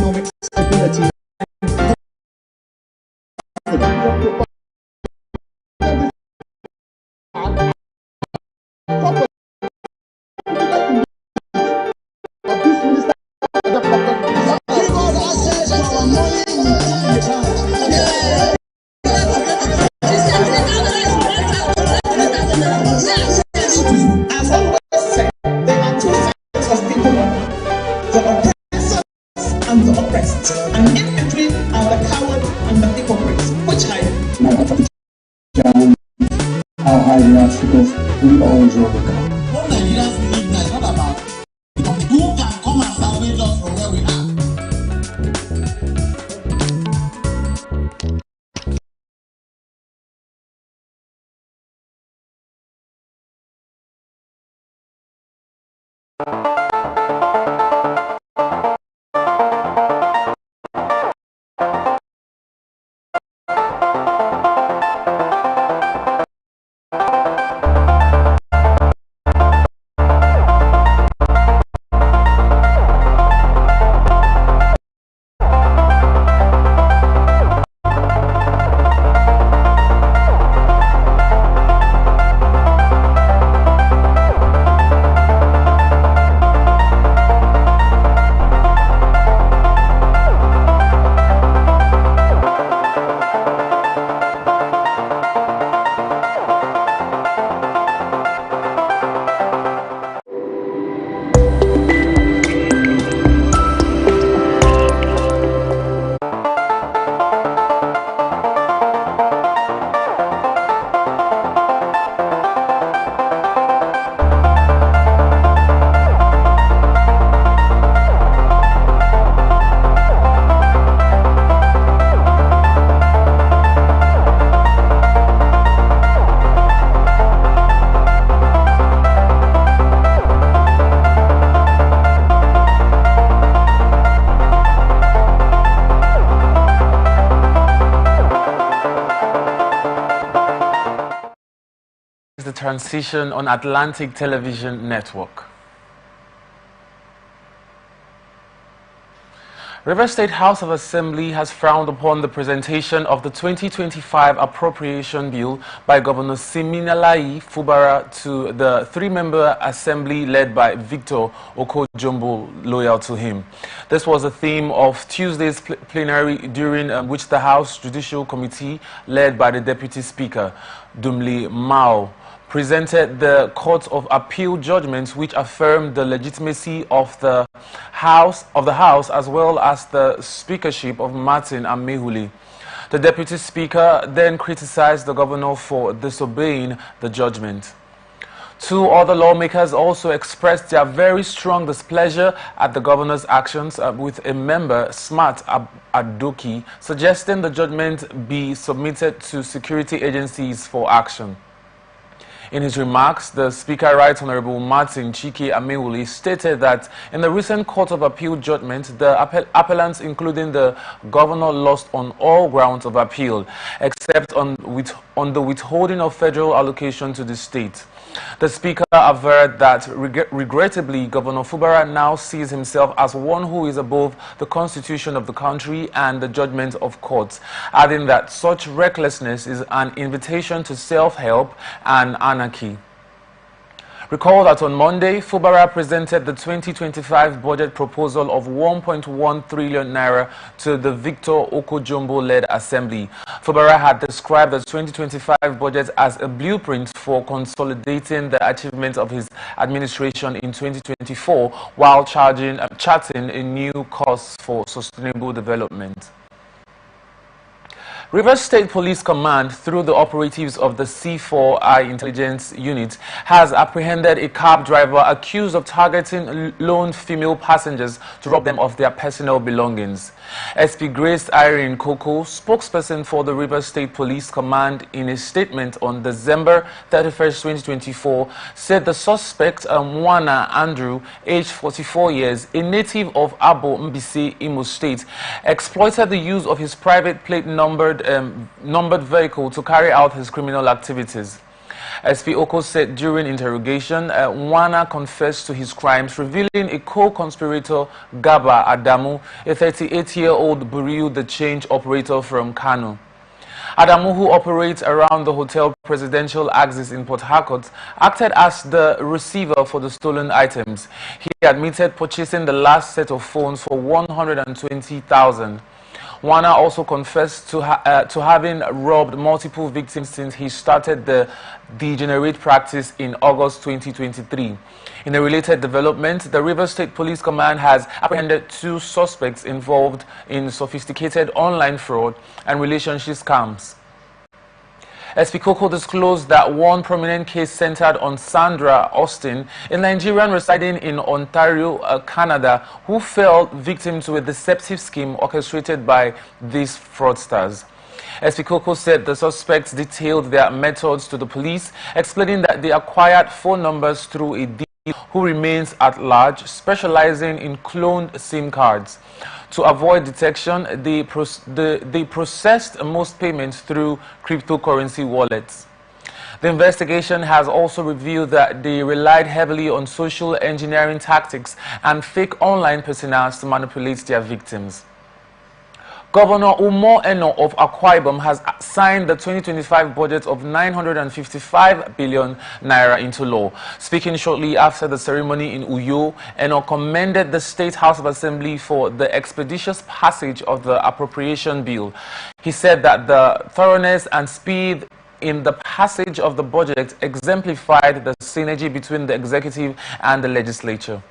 economic stability and in between are the cowards and the hypocrites, which how high the obstacles we always overcome. What Nigerians believe that is not about who can come and salvage us from where we are. The transition on Atlantic Television Network. Rivers State House of Assembly has frowned upon the presentation of the 2025 appropriation bill by Governor Siminalayi Fubara to the three-member assembly led by Victor Oko-Jumbo, loyal to him. This was the theme of Tuesday's plenary, during which the House Judicial Committee, led by the Deputy Speaker, Dumli Mao, presented the Court of Appeal judgments which affirmed the legitimacy of the House as well as the speakership of Martin Amehuli. The Deputy Speaker then criticized the governor for disobeying the judgment. Two other lawmakers also expressed their very strong displeasure at the governor's actions, with a member, Smart Adoki, suggesting the judgment be submitted to security agencies for action. In his remarks, the Speaker, Right Honorable Martin Chike Amehuli, stated that in the recent Court of Appeal judgment, the appellants, including the governor, lost on all grounds of appeal, except on the withholding of federal allocation to the state. The Speaker averred that, regrettably, Governor Fubara now sees himself as one who is above the constitution of the country and the judgment of courts, adding that such recklessness is an invitation to self-help and anarchy. Recall that on Monday, Fubara presented the 2025 budget proposal of 1.1 trillion naira to the Victor Oko-Jumbo-led assembly. Fubara had described the 2025 budget as a blueprint for consolidating the achievements of his administration in 2024 while charting a new course for sustainable development. Rivers State Police Command, through the operatives of the C4I Intelligence Unit, has apprehended a cab driver accused of targeting lone female passengers to rob them of their personal belongings. SP Grace Irene Koko, spokesperson for the Rivers State Police Command, in a statement on December 31st, 2024, said the suspect, Mwana Andrew, aged 44 years, a native of Abo Mbise, Imo State, exploited the use of his private plate numbered vehicle to carry out his criminal activities. SP Oko said during interrogation, Wana confessed to his crimes, revealing a co-conspirator, Gaba Adamu, a 38-year-old Buriu the Change operator from Kano. Adamu, who operates around the hotel presidential axis in Port Harcourt, acted as the receiver for the stolen items. He admitted purchasing the last set of phones for 120,000. Wana also confessed to having robbed multiple victims since he started the degenerate practice in August 2023. In a related development, the Rivers State Police Command has apprehended 2 suspects involved in sophisticated online fraud and relationship scams. SP Koko disclosed that one prominent case centered on Sandra Austin, a Nigerian residing in Ontario, Canada, who fell victim to a deceptive scheme orchestrated by these fraudsters. SP Koko said the suspects detailed their methods to the police, explaining that they acquired phone numbers through a dealer who remains at large, specializing in cloned SIM cards. To avoid detection, they processed most payments through cryptocurrency wallets. The investigation has also revealed that they relied heavily on social engineering tactics and fake online personas to manipulate their victims. Governor Umo Eno of Akwa Ibom has signed the 2025 budget of 955 billion naira into law. Speaking shortly after the ceremony in Uyo, Eno commended the State House of Assembly for the expeditious passage of the appropriation bill. He said that the thoroughness and speed in the passage of the budget exemplified the synergy between the executive and the legislature.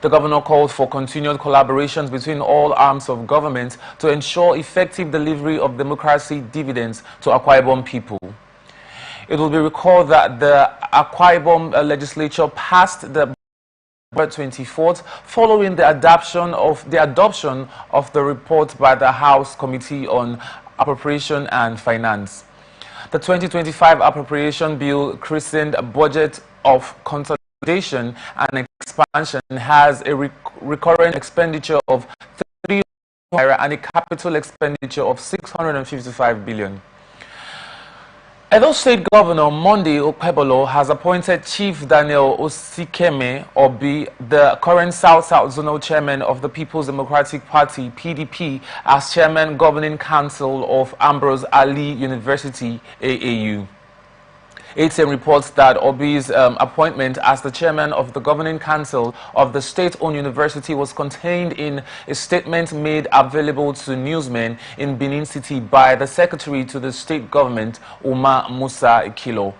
The governor called for continued collaborations between all arms of government to ensure effective delivery of democracy dividends to Akwa Ibom people. It will be recalled that the Akwa Ibom legislature passed the budget 24th following the adoption of the report by the House Committee on Appropriation and Finance. The 2025 appropriation bill, christened a budget of consolidation and expansion, has a recurrent expenditure of 3 billion and a capital expenditure of 655 billion. Edo State Governor Monday Okpebolo has appointed Chief Daniel Osikeme Obi, the current South-South Zonal Chairman of the People's Democratic Party, PDP, as Chairman Governing Council of Ambrose Ali University, AAU. ATM reports that Obi's appointment as the chairman of the governing council of the state-owned university was contained in a statement made available to newsmen in Benin City by the secretary to the state government, Umar Musa Ikilo.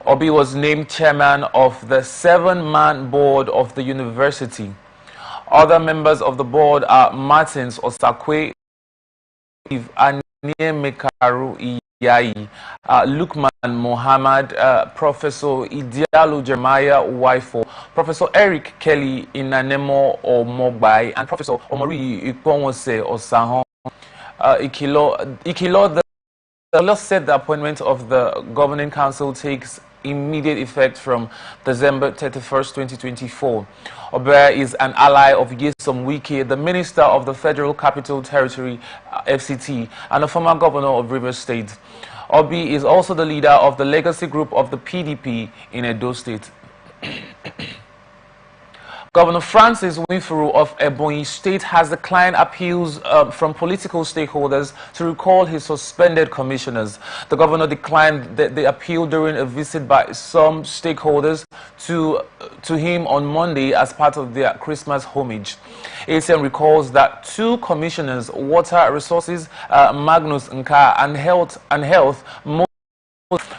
Obi was named chairman of the 7-man board of the university. Other members of the board are Martins Osakwe, Mekaru Yai, Lukman Mohammed, Professor Idialu Jeremiah Waifo, Professor Eric Kelly Inanemo Omogbai, and Professor Omori Iponwose Osahon. Ikilo said the appointment of the governing council takes immediate effect from December 31st, 2024. Obe is an ally of Nyesom Wike, the Minister of the Federal Capital Territory, FCT, and a former governor of Rivers State. Obi is also the leader of the legacy group of the PDP in Edo State. Governor Francis Winfrey of Ebonyi State has declined appeals from political stakeholders to recall his suspended commissioners. The governor declined the appeal during a visit by some stakeholders to him on Monday as part of their Christmas homage. ATM recalls that 2 commissioners, Water Resources, Magnus Nka, and Health,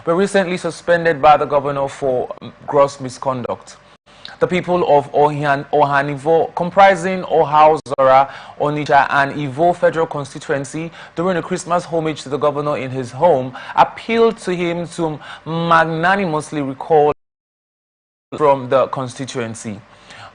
were recently suspended by the governor for gross misconduct. The people of Ohanivo, comprising Ohauzora, Onitsha, and Ivo Federal Constituency, during a Christmas homage to the governor in his home, appealed to him to magnanimously recall from the constituency.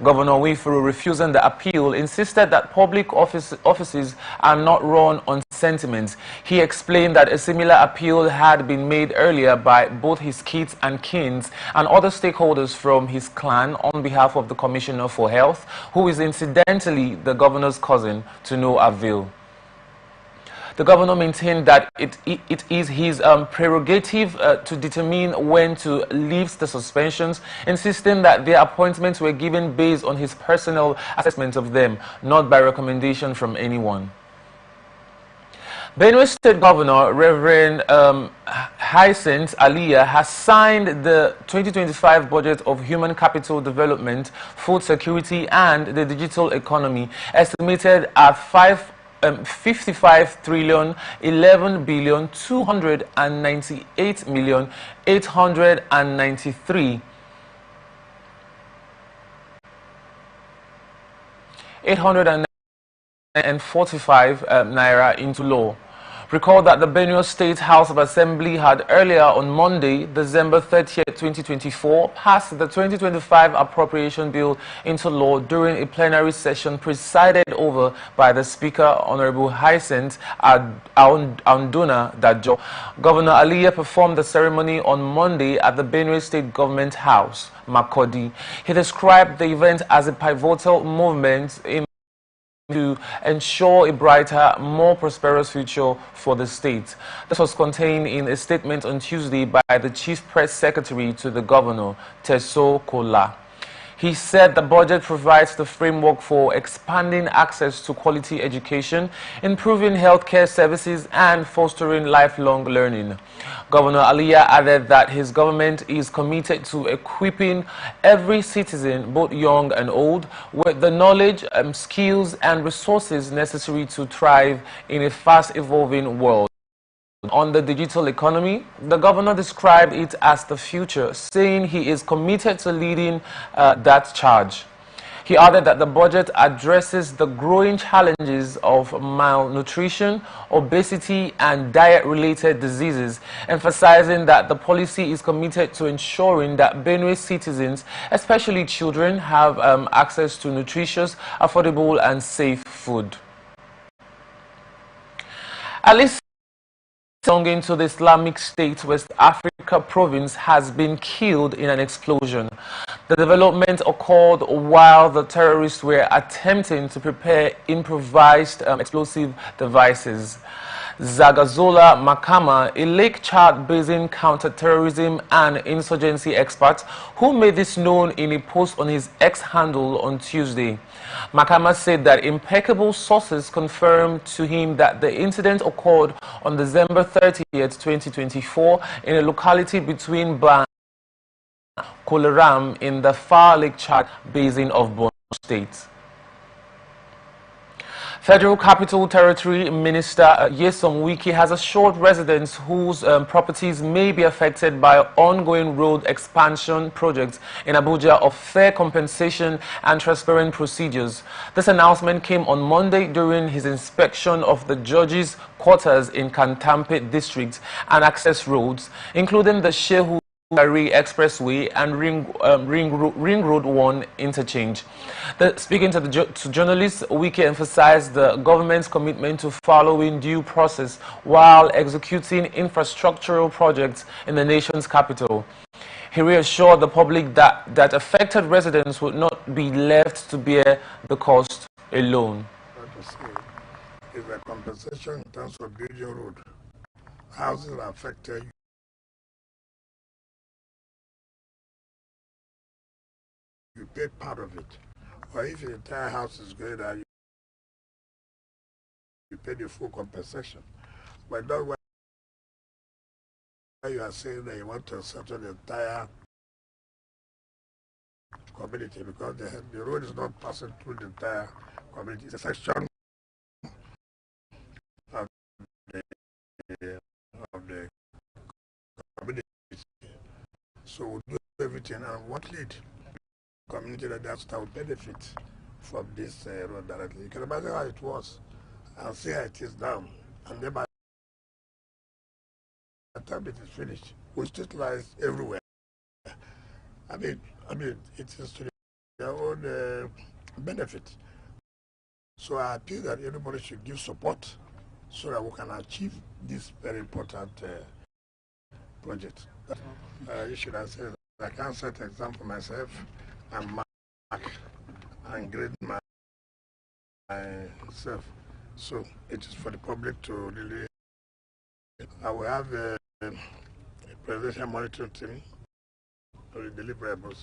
Governor Winfrey, refusing the appeal, insisted that public offices are not run on sentiment. He explained that a similar appeal had been made earlier by both his kids and kins and other stakeholders from his clan on behalf of the Commissioner for Health, who is incidentally the governor's cousin, to no avail. The governor maintained that it is his prerogative to determine when to lift the suspensions, insisting that their appointments were given based on his personal assessment of them, not by recommendation from anyone. Benue State Governor Reverend Hyacinth Aliyah has signed the 2025 budget of Human Capital Development, Food Security and the Digital Economy, estimated at 55 trillion 11 billion 298 million 893 845 naira into law. Recall that the Benue State House of Assembly had earlier on Monday, December 30th, 2024, passed the 2025 appropriation bill into law during a plenary session presided over by the Speaker, Honorable Hyacinth Anduna Dajo. Governor Aliyah performed the ceremony on Monday at the Benue State Government House, Makodi. He described the event as a pivotal movement in to ensure a brighter, more prosperous future for the state. This was contained in a statement on Tuesday by the Chief Press Secretary to the Governor, Teso Kola. He said the budget provides the framework for expanding access to quality education, improving healthcare services, and fostering lifelong learning. Governor Aliyah added that his government is committed to equipping every citizen, both young and old, with the knowledge, skills, and resources necessary to thrive in a fast-evolving world. On the digital economy, the governor described it as the future, saying he is committed to leading that charge. He added that the budget addresses the growing challenges of malnutrition, obesity, and diet-related diseases, emphasizing that the policy is committed to ensuring that Benue citizens, especially children, have access to nutritious, affordable, and safe food. At least belonging to the Islamic State West Africa province has been killed in an explosion. The development occurred while the terrorists were attempting to prepare improvised explosive devices. Zagazola Makama, a Lake Chad Basin counter-terrorism and insurgency expert, who made this known in a post on his X handle on Tuesday. Makama said that impeccable sources confirmed to him that the incident occurred on December 30th, 2024, in a locality between Ban and Koleram in the far Lake Chad Basin of Borno State. Federal Capital Territory Minister Nyesom Wike has assured residents whose properties may be affected by ongoing road expansion projects in Abuja of fair compensation and transparent procedures. This announcement came on Monday during his inspection of the judges' quarters in Kantampe District and access roads, including the Shehu Expressway and Ring Road 1 interchange. Speaking to journalists, Wike emphasized the government's commitment to following due process while executing infrastructural projects in the nation's capital. He reassured the public that affected residents would not be left to bear the cost alone. What to say is the compensation in terms of building road. Houses are affected. You pay part of it, or if the entire house is going down, you pay the full compensation. But not when you are saying that you want to settle the entire community, because the road is not passing through the entire community. It's a section of the community. So we'll do everything and what lead community that will benefit from this road directly. You can imagine how it was and see how it is now. And then by the time it is finished, we street lights everywhere. I mean, it is to their own benefit. So I appeal that everybody should give support so that we can achieve this very important project. You should have said, I can't set an example for myself and mark and grade myself. So it is for the public to really. I will have a presidential monitoring team for the deliverables.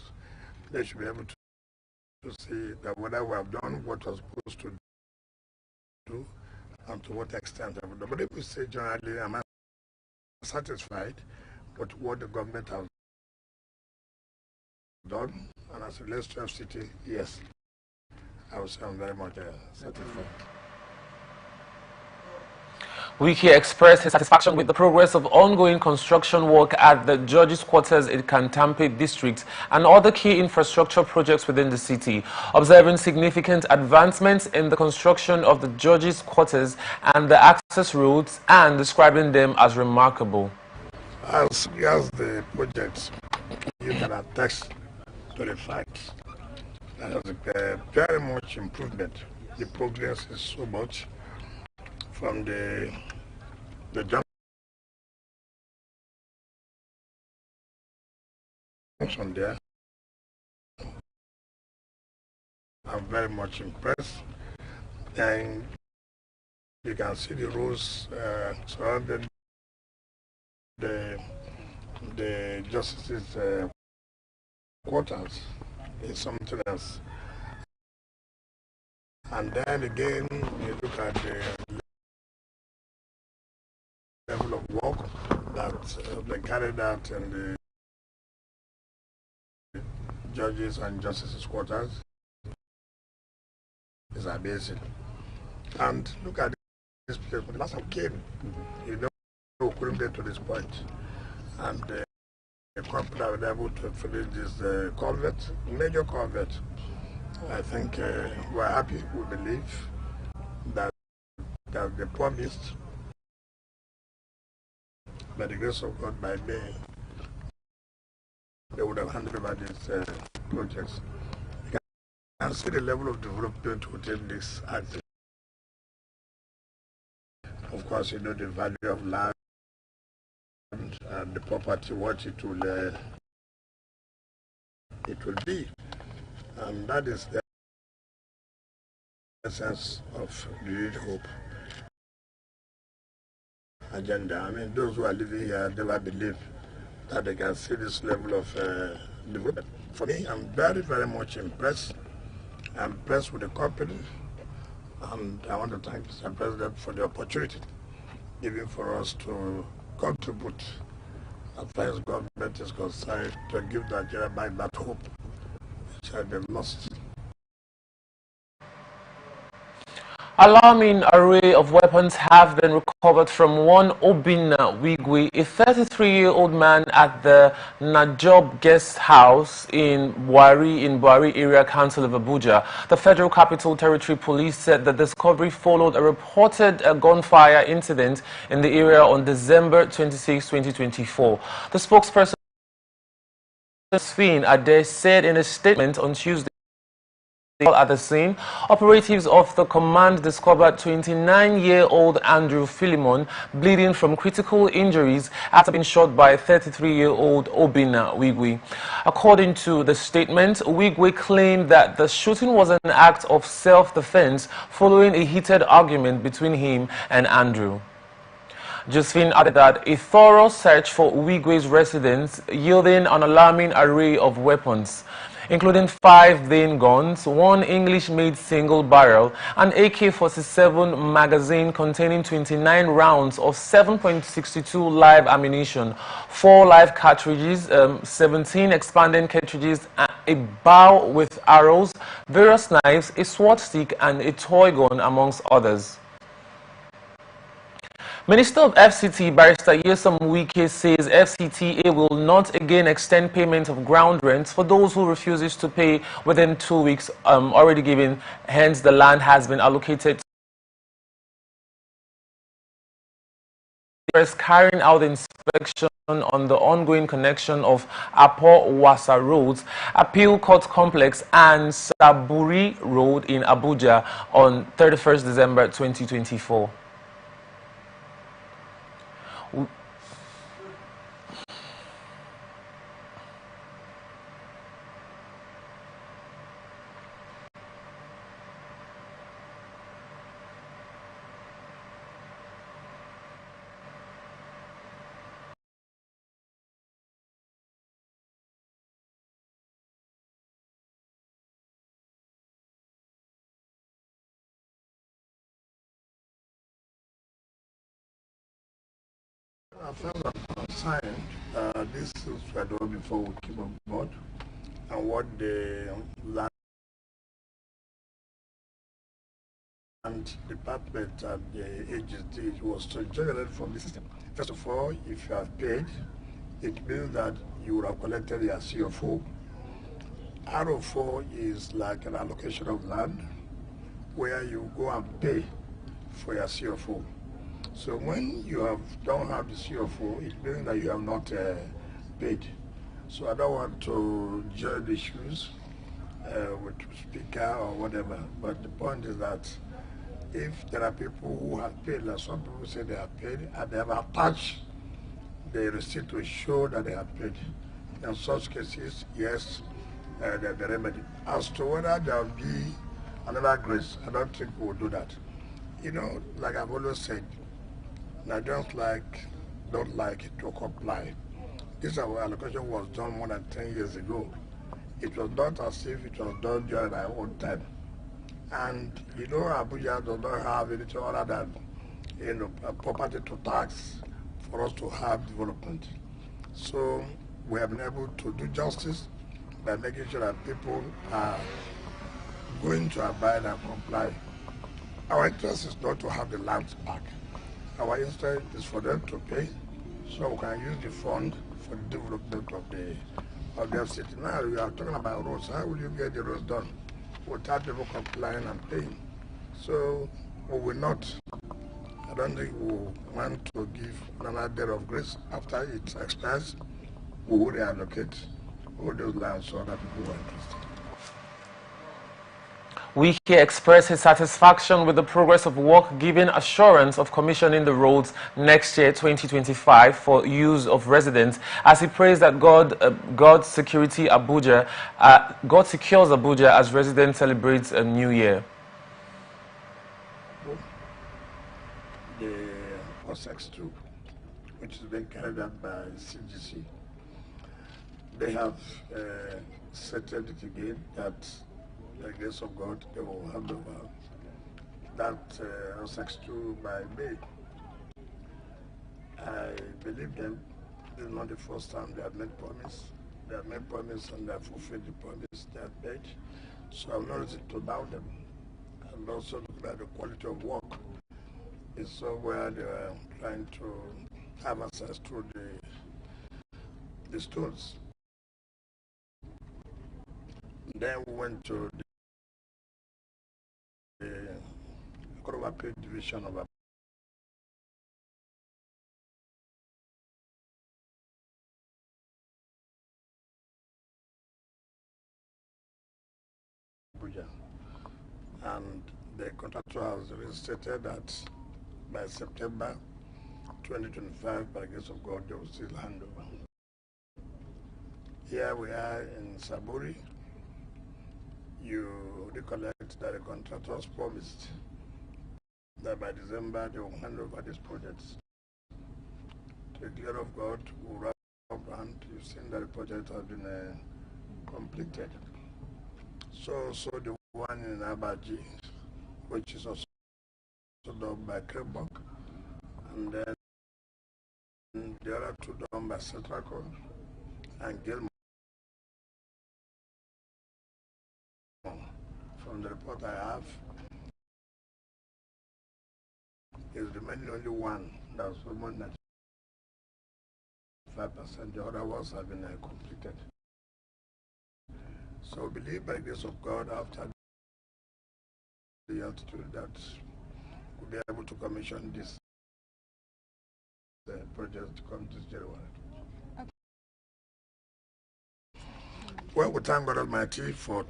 They should be able to see that whether we have done what was supposed to do and to what extent have we done. But if we say generally, I'm satisfied with what the government has done, and as a relates to FCT, yes, I would say I'm very much satisfied. Wiki expressed his satisfaction with the progress of ongoing construction work at the Judges' Quarters in Kantampe District and other key infrastructure projects within the city, observing significant advancements in the construction of the Judges' Quarters and the access roads and describing them as remarkable. As regards the projects, you can attest to the fact that there's very much improvement. The progress is so much from the junction there. I'm very much impressed, and you can see the roads surrounding the justices' quarters is something else. And then again, you look at the level of work that they carried out in the judges and justices' quarters is amazing. And look at this place. When the last time came, you know, we couldn't get to this point. And the company was able to finish this culvert, major culvert. I think we're happy. We believe that they promised, by the grace of God, by May, they would have handed over these projects. You can see the level of development within this act. Of course, you know the value of land and the property, what it will be. And that is the essence of the Youth Hope agenda. I mean, those who are living here never believe that they can see this level of development. For me, I'm very, very much impressed. I'm impressed with the company, and I want to thank Mr. President for the opportunity given for us to contribute, as far as government is concerned, to give Nigeria back that hope which had been lost. Alarming array of weapons have been recovered from one Obinna Wigwe, a 33-year-old man at the Najob Guest House in Buari Area Council of Abuja. The Federal Capital Territory Police said the discovery followed a reported gunfire incident in the area on December 26, 2024. The spokesperson Sfin Ade said in a statement on Tuesday, at the scene, operatives of the command discovered 29-year-old Andrew Philemon bleeding from critical injuries after being shot by 33-year-old Obinna Wigwe. According to the statement, Wigwe claimed that the shooting was an act of self-defense following a heated argument between him and Andrew. Josephine added that a thorough search for Wigwe's residence yielding an alarming array of weapons, including 5 Vane guns, 1 English-made single barrel, an AK-47 magazine containing 29 rounds of 7.62 live ammunition, 4 live cartridges, 17 expanding cartridges, a bow with arrows, various knives, a sword stick, and a toy gun, amongst others. Minister of FCT, Barrister Nyesom Wike, says FCTA will not again extend payment of ground rents for those who refuses to pay within 2 weeks already given. Hence, the land has been allocated to carrying out the inspection on the ongoing connection of Apo-Wasa Roads, Appeal Court Complex and Saburi Road in Abuja on 31st December 2024. as far as I'm concerned, this is what I done before we came on board, and what the land department and the agency was to generate from the system. First of all, if you have paid, it means that you would have collected your CFO. RO4 is like an allocation of land where you go and pay for your CFO. So when you don't have the CFO, it means that you have not paid. So I don't want to join issues with speaker or whatever, but the point is that if there are people who have paid, like some people say they have paid, and they have attached the receipt to show that they have paid. In such cases, yes, there'll be remedy. As to whether there will be another grace, I don't think we will do that. You know, like I've always said, Nigerians don't like to comply. This allocation was done more than 10 years ago. It was not as if it was done during our own time. And you know, Abuja does not have anything other than property to tax for us to have development. So we have been able to do justice by making sure that people are going to abide and comply. Our interest is not to have the lands back. Our interest is for them to pay so we can use the fund for the development of their city. Now we are talking about roads. How will you get the roads done without people complying and paying? So we will not, I don't think we want to give another day of grace. After it expires, we will reallocate all those lands so that people are interested. Wike expressed his satisfaction with the progress of work, giving assurance of commissioning the roads next year, 2025, for use of residents, as he prays that God secures Abuja as residents celebrate a new year. The OSEX2, which is being carried out by CGC, they have settled it again that the grace of God, they will hand over that OSEX2 by May. I believe them. This is not the first time they have made promise. They have made promise and they have fulfilled the promise they have made. So I'm not ready to doubt them. And also look at the quality of work. It's somewhere they are trying to have access to the stones. Then we went to the Koroba division of Abuja. And the contractor has stated that by September 2025, by the grace of God, they will still hand over. Here we are in Saburi. You recollect that the contractors promised that by December they will hand over these projects. To the glory of God, we wrap up and you've seen that the project has been completed. So the one in Abaji, which is also done by Krebok, and then the other two done by Cetraco and Gilmore. From the report I have, is remaining only one that was almost 95%. The other ones have been completed. So we believe by the grace of God, after the altitude, that we'll be able to commission this project to come this January. Okay. Well, we thank God Almighty for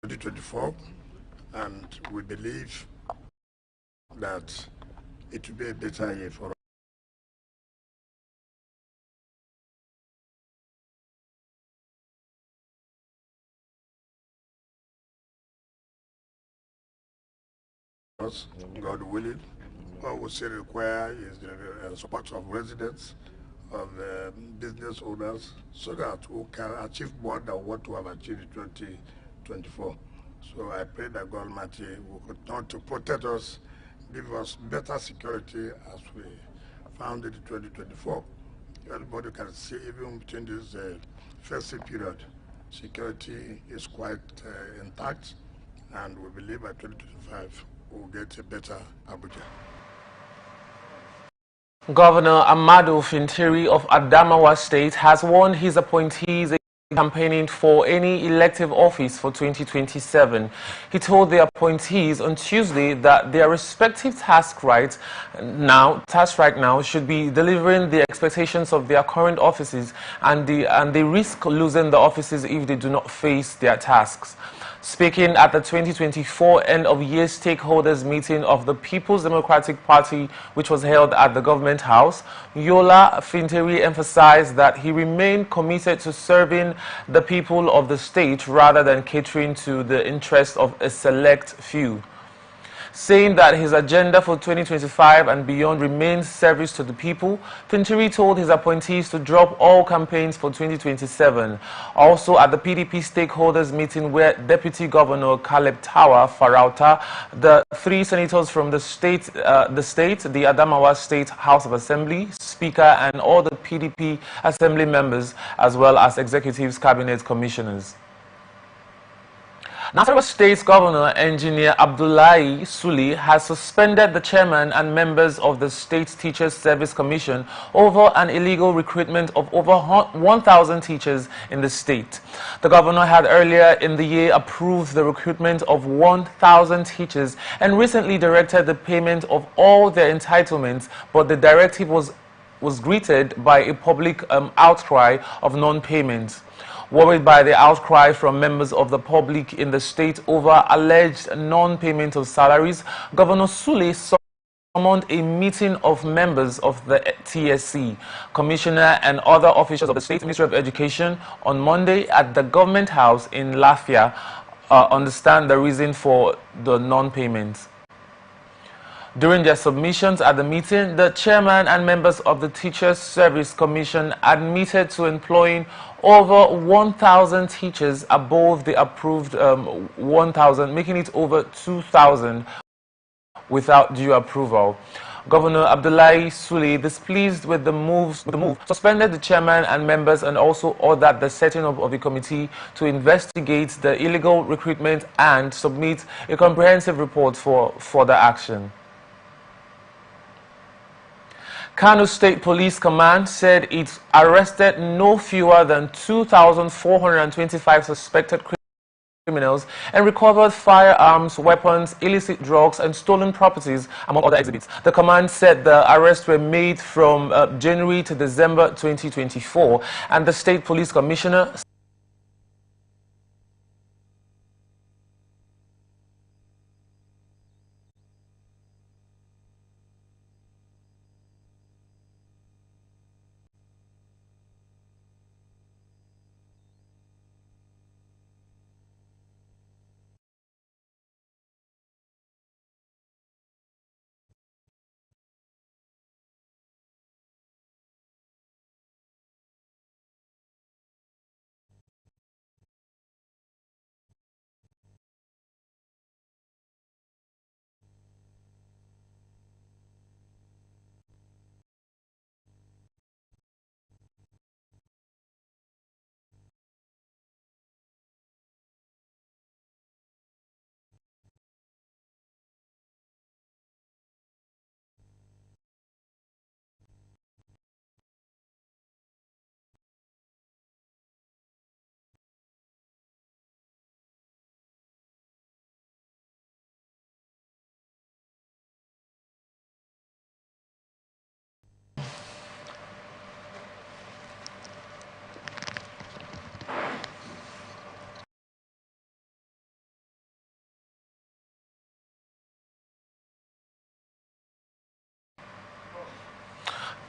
2024, and we believe that it will be a better year for us, God willing. What we say require is the support of residents, of business owners, so that we can achieve more than what we have achieved in 2024. So I pray that God Almighty will continue to protect us, give us better security as we found it in 2024. Everybody can see even between this festive period, security is quite intact, and we believe by 2025 we'll get a better Abuja. Governor Amadu Fintiri of Adamawa State has warned his appointees campaigning for any elective office for 2027. He told the appointees on Tuesday that their respective task right now should be delivering the expectations of their current offices, and they risk losing the offices if they do not face their tasks. Speaking at the 2024 end-of-year stakeholders meeting of the People's Democratic Party, which was held at the Government House, Yola Fintiri emphasized that he remained committed to serving the people of the state rather than catering to the interests of a select few. Saying that his agenda for 2025 and beyond remains service to the people, Fintiri told his appointees to drop all campaigns for 2027. Also at the PDP stakeholders meeting, where Deputy Governor Caleb Tawa Farauta, the three senators from the Adamawa State House of Assembly, Speaker, and all the PDP Assembly members, as well as executives, cabinet commissioners. Nasarawa State Governor Engineer Abdullahi Suli has suspended the chairman and members of the State Teachers Service Commission over an illegal recruitment of over 1,000 teachers in the state. The governor had earlier in the year approved the recruitment of 1,000 teachers and recently directed the payment of all their entitlements, but the directive was greeted by a public outcry of non-payment. Worried by the outcry from members of the public in the state over alleged non-payment of salaries, Governor Sule summoned a meeting of members of the TSC, Commissioner and other officials of the State Ministry of Education on Monday at the Government House in Lafia. Understand the reason for the non-payment. During their submissions at the meeting, the chairman and members of the Teachers Service Commission admitted to employing over 1,000 teachers above the approved 1,000, making it over 2,000 without due approval. Governor Abdullahi Sule, displeased with the move, suspended the chairman and members and also ordered the setting up of a committee to investigate the illegal recruitment and submit a comprehensive report for further action. Kano State Police Command said it arrested no fewer than 2,425 suspected criminals and recovered firearms, weapons, illicit drugs, and stolen properties, among other exhibits. The command said the arrests were made from January to December 2024, and the State Police Commissioner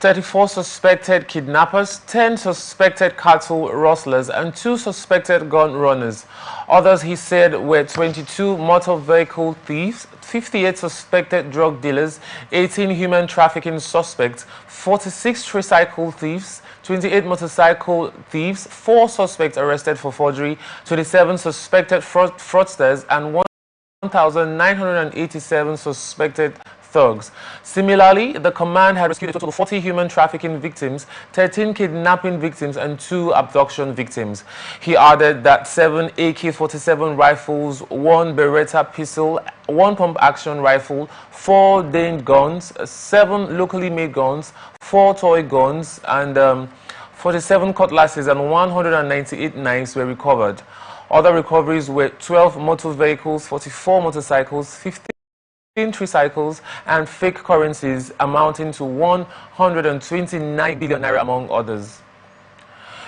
.34 suspected kidnappers, 10 suspected cattle rustlers, and 2 suspected gun runners. Others, he said, were 22 motor vehicle thieves, 58 suspected drug dealers, 18 human trafficking suspects, 46 tricycle thieves, 28 motorcycle thieves, 4 suspects arrested for forgery, 27 suspected fraudsters, and 1,987 suspected thugs. Similarly, the command had rescued a total of 40 human trafficking victims, 13 kidnapping victims, and 2 abduction victims. He added that 7 AK-47 rifles, 1 Beretta pistol, 1 pump-action rifle, 4 Dane guns, 7 locally made guns, 4 toy guns, and 47 cutlasses and 198 knives were recovered. Other recoveries were 12 motor vehicles, 44 motorcycles, 15 tricycles, and fake currencies amounting to 129 billion naira, among others.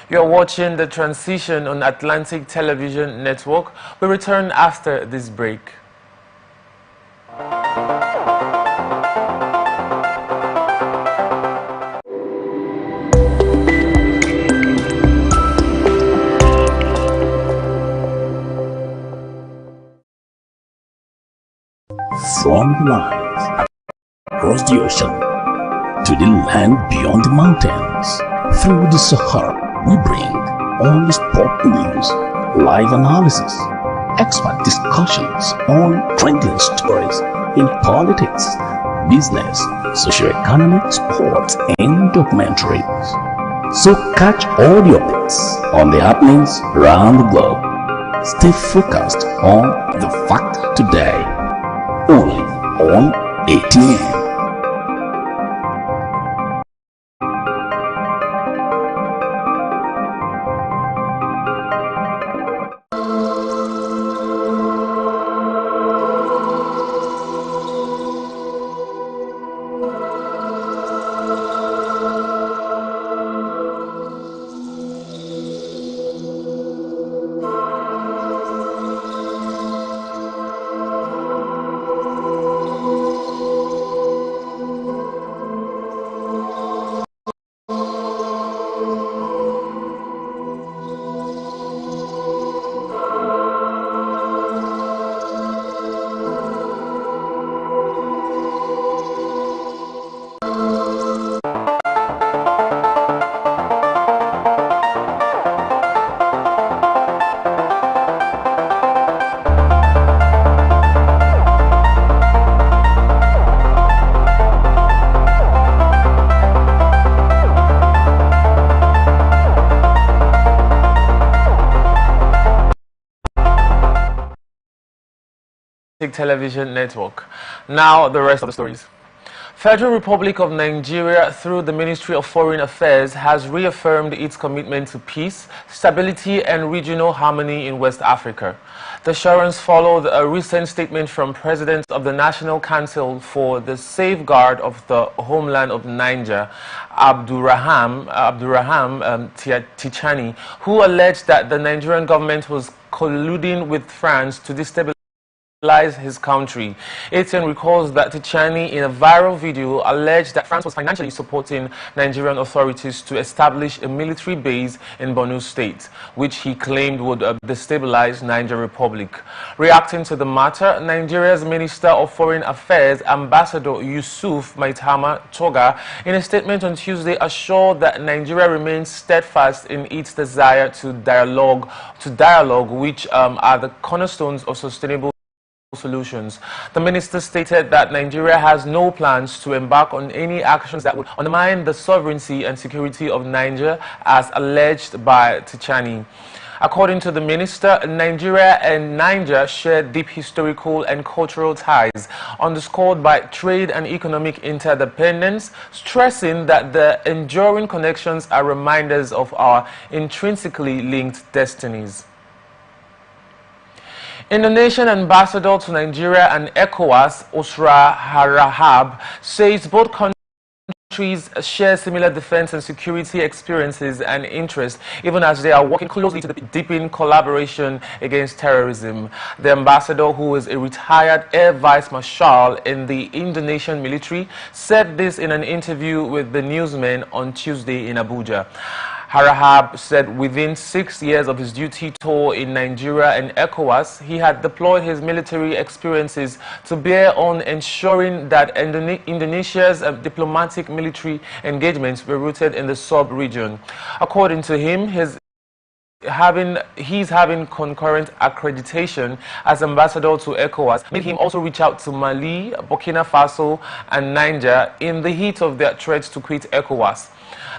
You're watching The Transition on Atlantic Television Network. We return after this break. From the lines across the ocean to the land beyond the mountains, through the Sahara, we bring all the sport news, live analysis, expert discussions on trending stories in politics, business, socio-economic, sports, and documentaries. So catch all the updates on the happenings around the globe. Stay focused on the fact today. Only on ATN. Television Network. Now the rest of the stories. Federal Republic of Nigeria, through the Ministry of Foreign Affairs, has reaffirmed its commitment to peace, stability, and regional harmony in West Africa. The assurance followed a recent statement from President of the National Council for the Safeguard of the Homeland of Niger, Abdurraham Tichani, who alleged that the Nigerian government was colluding with France to destabilize his country. ATN recalls that Tichani, in a viral video, alleged that France was financially supporting Nigerian authorities to establish a military base in Borno State, which he claimed would destabilize Niger Republic. Reacting to the matter, Nigeria's Minister of Foreign Affairs, Ambassador Yusuf Maitama Toga, in a statement on Tuesday, assured that Nigeria remains steadfast in its desire to dialogue, which are the cornerstones of sustainable solutions. The minister stated that Nigeria has no plans to embark on any actions that would undermine the sovereignty and security of Niger, as alleged by Tichani. According to the minister, Nigeria and Niger share deep historical and cultural ties, underscored by trade and economic interdependence, stressing that the enduring connections are reminders of our intrinsically linked destinies. Indonesian ambassador to Nigeria and ECOWAS, Usra Harahab, says both countries share similar defense and security experiences and interests, even as they are working closely to deepen collaboration against terrorism. The ambassador, who is a retired Air Vice Marshal in the Indonesian military, said this in an interview with the newsmen on Tuesday in Abuja. Harahab said within 6 years of his duty tour in Nigeria and ECOWAS, he had deployed his military experiences to bear on ensuring that Indonesia's diplomatic military engagements were rooted in the sub-region. According to him, his he's having concurrent accreditation as ambassador to ECOWAS, made him also reach out to Mali, Burkina Faso and Niger in the heat of their threats to quit ECOWAS.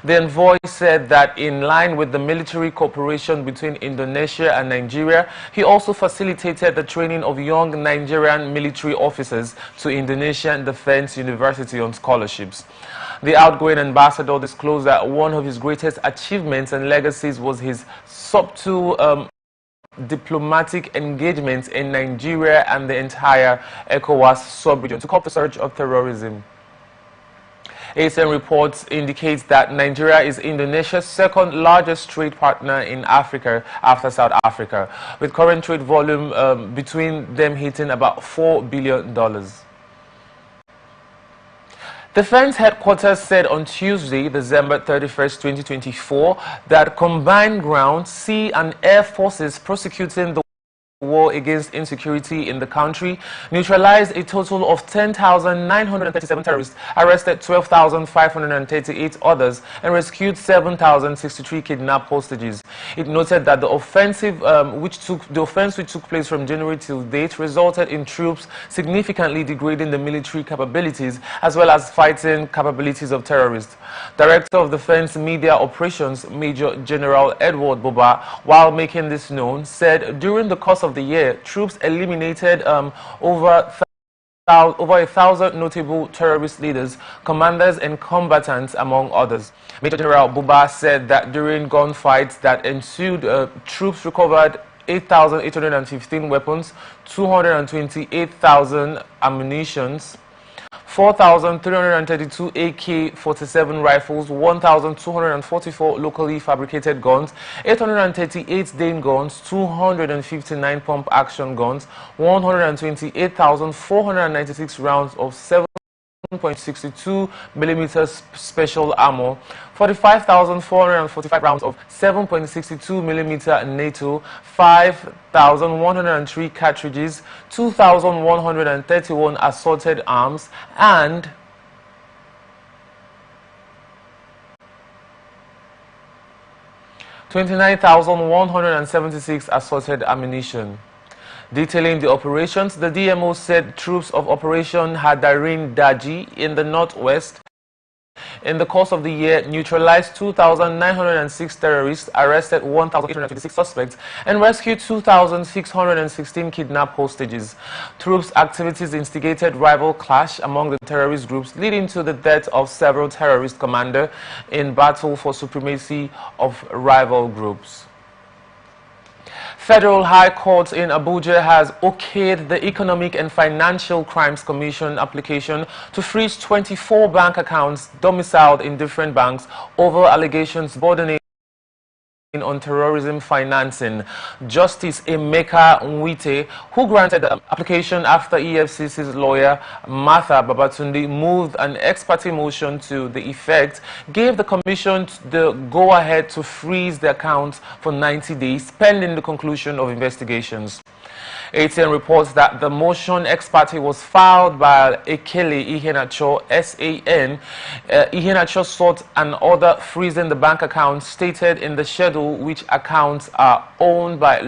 The envoy said that in line with the military cooperation between Indonesia and Nigeria, he also facilitated the training of young Nigerian military officers to Indonesian Defense University on scholarships. The outgoing ambassador disclosed that one of his greatest achievements and legacies was his subtle diplomatic engagements in Nigeria and the entire ECOWAS sub-region to curb the surge of terrorism. ASN reports indicates that Nigeria is Indonesia's second largest trade partner in Africa after South Africa, with current trade volume between them hitting about $4 billion. Defense headquarters said on Tuesday, December 31st, 2024, that combined ground, sea and air forces prosecuting the war against insecurity in the country neutralized a total of 10,937 terrorists, arrested 12,538 others, and rescued 7,063 kidnapped hostages. It noted that the offense which took place from January till date resulted in troops significantly degrading the military capabilities as well as fighting capabilities of terrorists. Director of Defense Media Operations, Major General Edward Boba, while making this known, said during the course of the year, troops eliminated over 1,000 notable terrorist leaders, commanders and combatants, among others. Major General Buba said that during gunfights that ensued, troops recovered 8,815 weapons, 228,000 ammunitions, 4,332 AK-47 rifles, 1,244 locally fabricated guns, 838 Dane guns, 259 pump-action guns, 128,496 rounds of 7.62 millimeters special ammo, 45,445 rounds of 7.62 millimeter NATO, 5,103 cartridges, 2,131 assorted arms, and 29,176 assorted ammunition. Detailing the operations, the DMO said troops of Operation Hadarin Daji in the northwest in the course of the year neutralized 2,906 terrorists, arrested 1,856 suspects, and rescued 2,616 kidnapped hostages. Troops' activities instigated rival clash among the terrorist groups, leading to the death of several terrorist commanders in battle for supremacy of rival groups. Federal High Court in Abuja has okayed the Economic and Financial Crimes Commission application to freeze 24 bank accounts domiciled in different banks over allegations bordering on terrorism financing. Justice Emeka Nwite, who granted the application after EFCC's lawyer Martha Babatunde moved an ex parte motion to the effect, gave the commission the go-ahead to freeze the accounts for 90 days pending the conclusion of investigations. ATN reports that the motion ex parte was filed by Ekele Iheanacho, SAN. Iheanacho sought an order freezing the bank accounts stated in the schedule, which accounts are owned by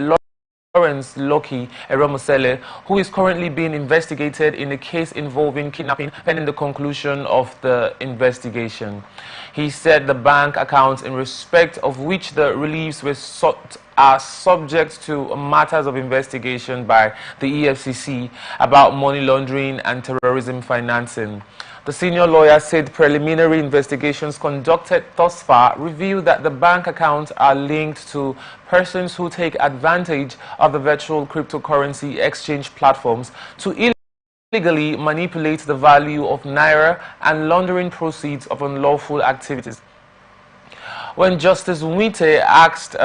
Lawrence Loki Eromosele, who is currently being investigated in a case involving kidnapping pending the conclusion of the investigation. He said the bank accounts in respect of which the reliefs were sought are subject to matters of investigation by the EFCC about money laundering and terrorism financing. The senior lawyer said preliminary investigations conducted thus far revealed that the bank accounts are linked to persons who take advantage of the virtual cryptocurrency exchange platforms to illegally manipulate the value of naira and laundering proceeds of unlawful activities. When Justice Nwite asked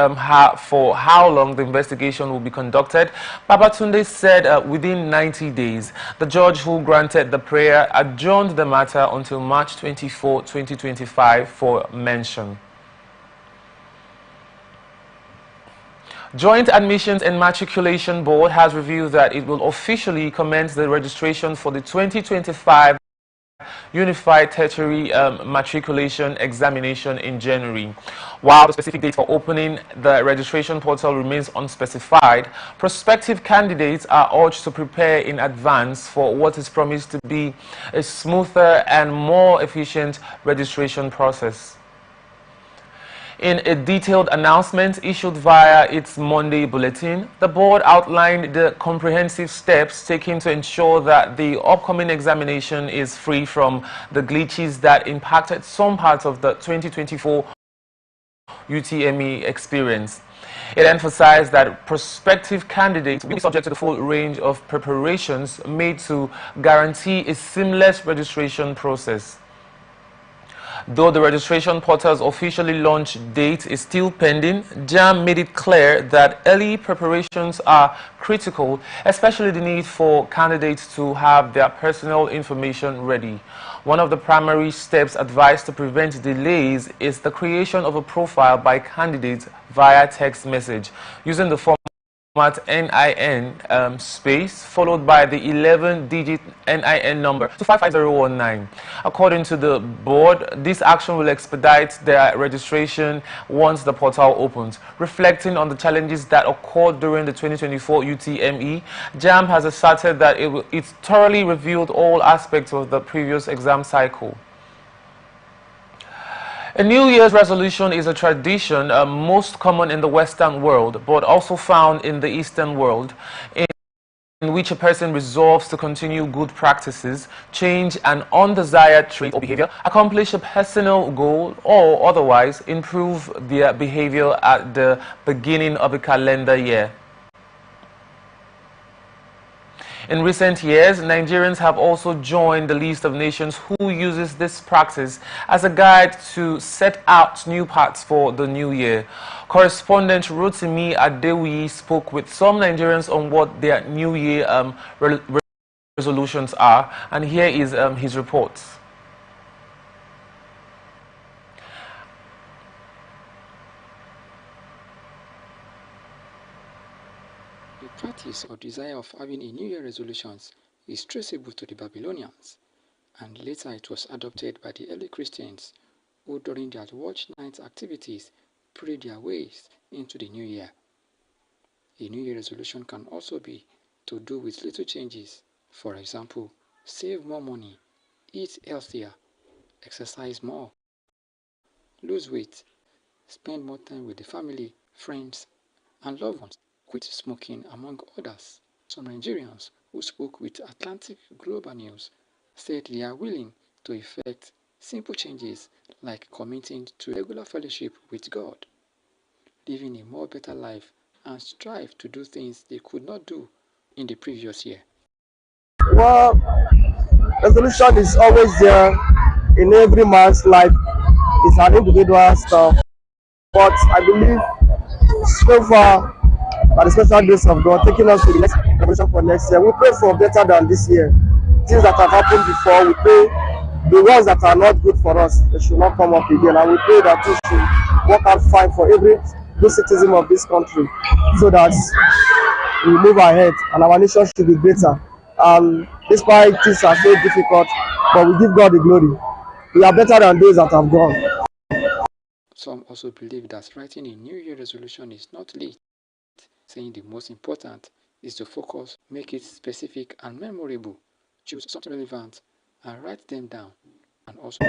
for how long the investigation will be conducted, Babatunde said within 90 days. The judge who granted the prayer adjourned the matter until March 24, 2025 for mention. Joint Admissions and Matriculation Board has revealed that it will officially commence the registration for the 2025 Unified Tertiary Matriculation Examination in January. While the specific date for opening the registration portal remains unspecified, prospective candidates are urged to prepare in advance for what is promised to be a smoother and more efficient registration process. In a detailed announcement issued via its Monday bulletin, the board outlined the comprehensive steps taken to ensure that the upcoming examination is free from the glitches that impacted some parts of the 2024 UTME experience. It emphasized that prospective candidates will be subject to the full range of preparations made to guarantee a seamless registration process. Though the registration portal's officially launch date is still pending, JAMB made it clear that early preparations are critical, especially the need for candidates to have their personal information ready. One of the primary steps advised to prevent delays is the creation of a profile by candidates via text message using the format NIN space followed by the 11-digit NIN number to 55019. According to the board, this action will expedite their registration once the portal opens. Reflecting on the challenges that occurred during the 2024 UTME, JAMB has asserted that it thoroughly reviewed all aspects of the previous exam cycle. A New Year's resolution is a tradition most common in the Western world, but also found in the Eastern world, in which a person resolves to continue good practices, change an undesired trait or behavior, accomplish a personal goal, or otherwise improve their behavior at the beginning of a calendar year. In recent years, Nigerians have also joined the list of nations who uses this practice as a guide to set out new paths for the new year. Correspondent Rotimi Adewuyi spoke with some Nigerians on what their new year resolutions are, and here is his report. The practice or desire of having a New Year resolutions is traceable to the Babylonians, and later it was adopted by the early Christians, who during their watch night activities prayed their ways into the new year. A New Year resolution can also be to do with little changes, for example, save more money, eat healthier, exercise more, lose weight, spend more time with the family, friends, and loved ones, quit smoking, among others. Some Nigerians who spoke with Atlantic Global News said they are willing to effect simple changes like committing to regular fellowship with God, living a more better life, and strive to do things they could not do in the previous year. Well, resolution is always there in every man's life. It's an individual stuff, but I believe so far, by the special grace of God, taking us to the next resolution for next year, we pray for better than this year. Things that have happened before, we pray the ones that are not good for us, they should not come up again, and we pray that we should work out fine for every good citizen of this country, so that we move ahead and our nation should be greater. And despite things are so difficult, but we give God the glory. We are better than those that have gone. Some also believe that writing a New Year resolution is not late, saying the most important is to focus, make it specific and memorable, choose something relevant, and write them down. And also,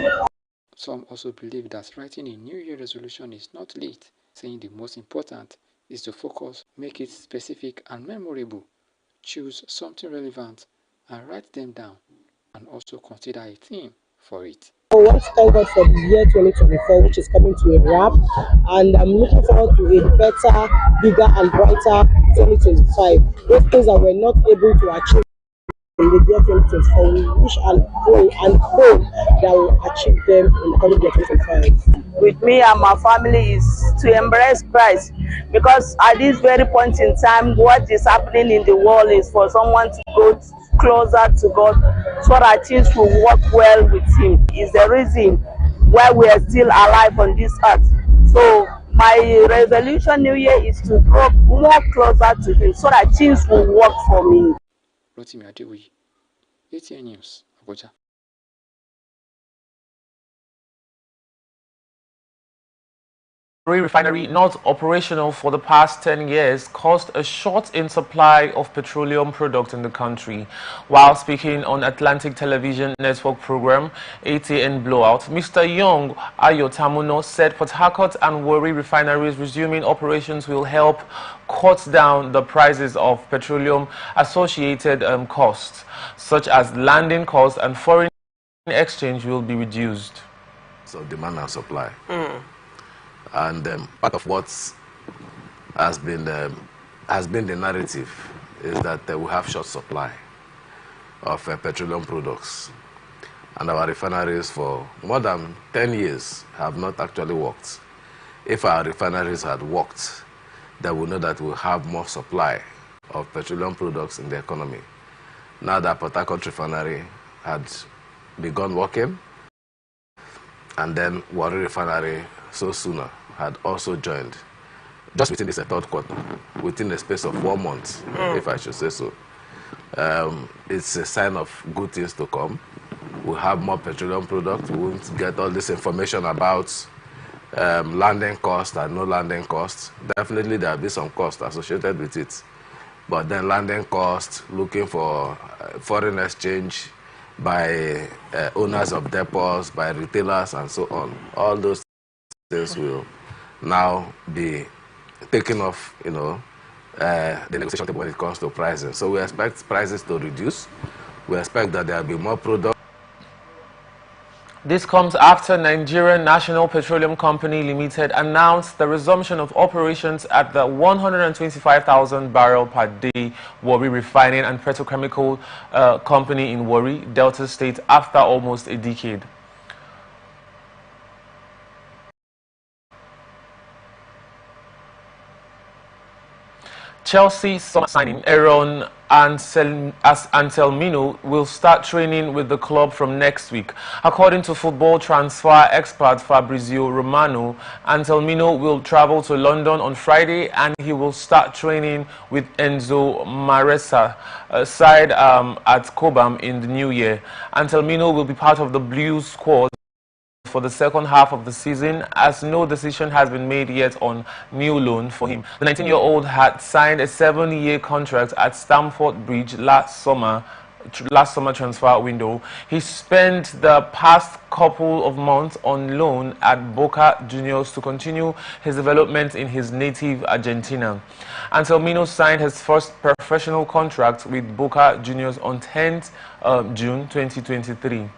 some also believe that writing a New Year resolution is not late, saying the most important is to focus, make it specific and memorable, choose something relevant, and write them down, and also consider a theme for it. I want to thank God for the year 2024, which is coming to a wrap, and I'm looking forward to a better, bigger, and brighter 2025. Those things that we're not able to achieve in the year 2024, we wish and pray and hope that we'll achieve them in the coming year 2025. With me and my family is to embrace Christ, because at this very point in time, what is happening in the world is for someone to go closer to God, so that things will work well with Him. Is the reason why we are still alive on this earth. So my resolution New Year is to draw more closer to Him, so that things will work for me. Rotimi Adewuyi, ATN News, Abuja. refinery, not operational for the past 10 years, caused a short in supply of petroleum products in the country. While speaking on Atlantic Television Network program ATN Blowout, Mr. Young Ayotamuno said Port Harcourt and Warri refineries resuming operations will help cut down the prices of petroleum associated costs, such as landing costs and foreign exchange will be reduced. So demand and supply. And part of what has been the narrative is that we have short supply of petroleum products, and our refineries for more than 10 years have not actually worked. If our refineries had worked, then we know that we'll have more supply of petroleum products in the economy. Now that Port Harcourt refinery had begun working, and then Warri refinery so sooner had also joined, just within this third quarter, within a space of 1 month, if I should say so. It's a sign of good things to come. We'll have more petroleum products. We won't get all this information about landing costs and no landing costs. Definitely there will be some costs associated with it. But then landing costs, looking for foreign exchange by owners of depots, by retailers and so on. All those things will now be taken off, the negotiation table when it comes to pricing. So we expect prices to reduce. We expect that there will be more product. This comes after Nigerian National Petroleum Company Limited announced the resumption of operations at the 125,000 barrel per day Warri Refining and Petrochemical Company in Warri, Delta State, after almost a decade. Chelsea summer signing Aaron Anselmino will start training with the club from next week. According to football transfer expert Fabrizio Romano, Anselmino will travel to London on Friday and he will start training with Enzo Maresa side at Cobham in the new year. Anselmino will be part of the Blues squad for the second half of the season, as no decision has been made yet on new loan for him. The 19-year-old had signed a 7-year contract at Stamford Bridge last summer transfer window. He spent the past couple of months on loan at Boca Juniors to continue his development in his native Argentina. Anselmino signed his first professional contract with Boca Juniors on 10th June 2023.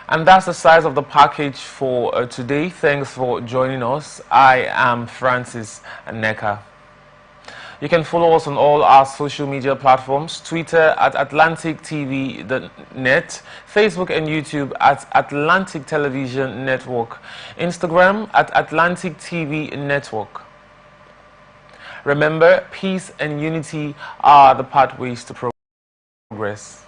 And that's the size of the package for today. Thanks for joining us. I am Francis Neka. You can follow us on all our social media platforms: Twitter at AtlanticTV.net, Facebook and YouTube at Atlantic Television Network, Instagram at Atlantic TV Network. Remember, peace and unity are the pathways to progress.